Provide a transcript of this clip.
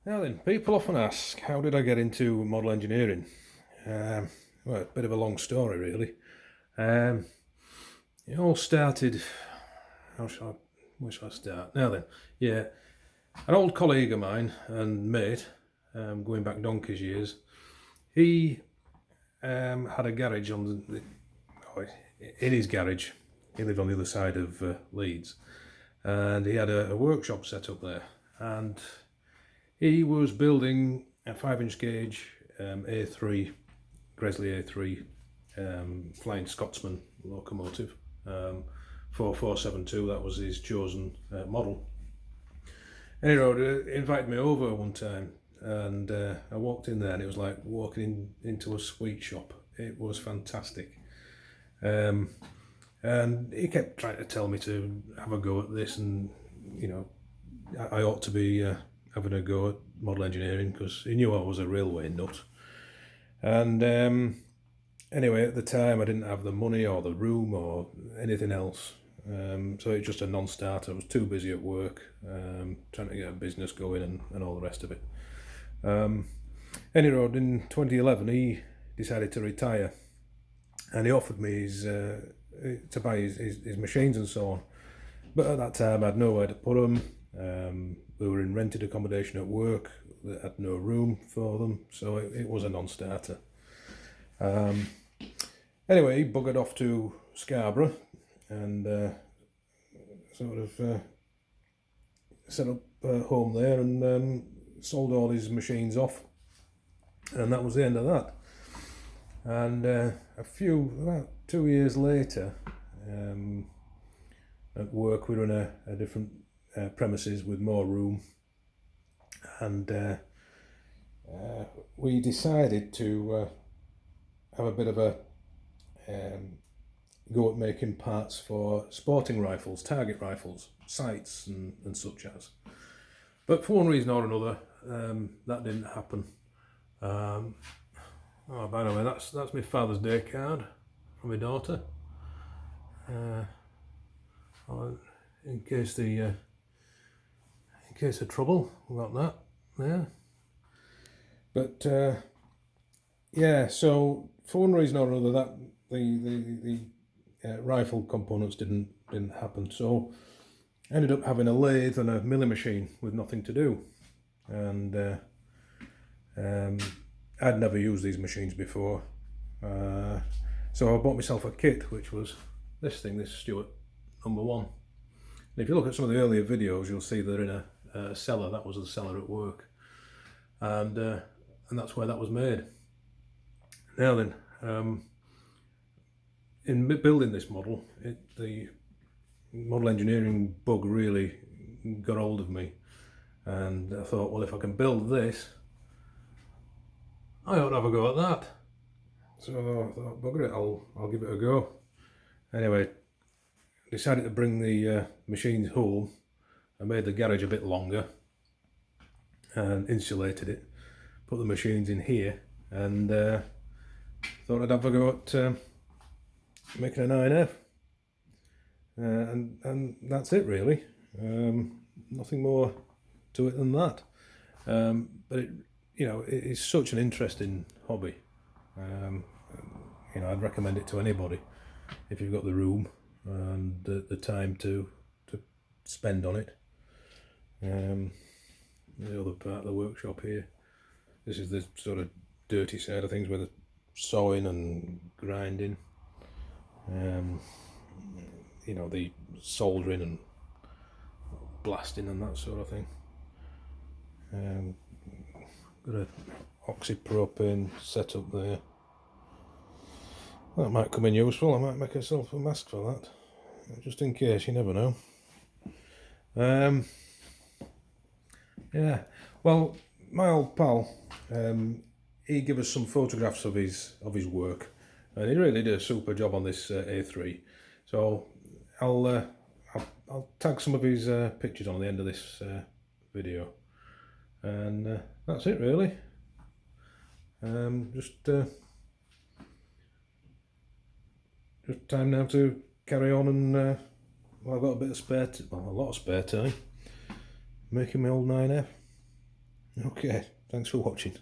Now then, people often ask, how did I get into model engineering? Well, a bit of a long story, really. Um, it all started. Where shall I start? Now then, yeah, an old colleague of mine and mate, going back donkey's years, he had a garage in his garage. He lived on the other side of Leeds, and he had a workshop set up there, and he was building a 5-inch gauge A3, Gresley A3 Flying Scotsman locomotive, 4472, that was his chosen model. Anyway, he invited me over one time, and I walked in there and it was like walking into a sweet shop. It was fantastic. And he kept trying to tell me to have a go at this, and I ought to be having a go at model engineering because he knew I was a railway nut. And anyway, at the time I didn't have the money or the room or anything else, so it's just a non-starter. I was too busy at work, trying to get a business going and all the rest of it. Anyway, in 2011 he decided to retire, and he offered me to buy his machines and so on. But at that time I had nowhere to put them. We were in rented accommodation at work that had no room for them, so it was a non-starter. Anyway, he buggered off to Scarborough and set up home there and sold all his machines off, and that was the end of that. And about 2 years later, at work we were in a different premises with more room, and we decided to have a bit of a go at making parts for sporting rifles, target rifles, sights and such as. But for one reason or another, that didn't happen. By the way, that's my Father's Day card from my daughter. In case of trouble, we got that there. But yeah, so for one reason or another, that the rifle components didn't happen. So I ended up having a lathe and a milling machine with nothing to do, and I'd never used these machines before, so I bought myself a kit, which was this Stuart #1. And if you look at some of the earlier videos, you'll see they're in a cellar. That was the cellar at work, and that's where that was made. Now then, in building this model, the model engineering bug really got hold of me, and I thought, well, if I can build this, I ought to have a go at that. So I thought, bugger it, I'll give it a go. Anyway, decided to bring the machines home. I made the garage a bit longer and insulated it, put the machines in here, and thought I'd have a go at making a 9F. And that's it really. Nothing more to it than that. But it is such an interesting hobby. I'd recommend it to anybody if you've got the room and the time to spend on it. The other part of the workshop here, this is the sort of dirty side of things, where the sawing and grinding, the soldering and blasting and that sort of thing. Got a oxypropane set up there. That might come in useful. I might make myself a mask for that, just in case, you never know. Yeah, well, my old pal, he gave us some photographs of his work, and he really did a super job on this A3. So I'll tag some of his pictures on the end of this video, and that's it really. Just time now to carry on, and well, I've got a bit of a lot of spare time making my old 9F. Okay, thanks for watching.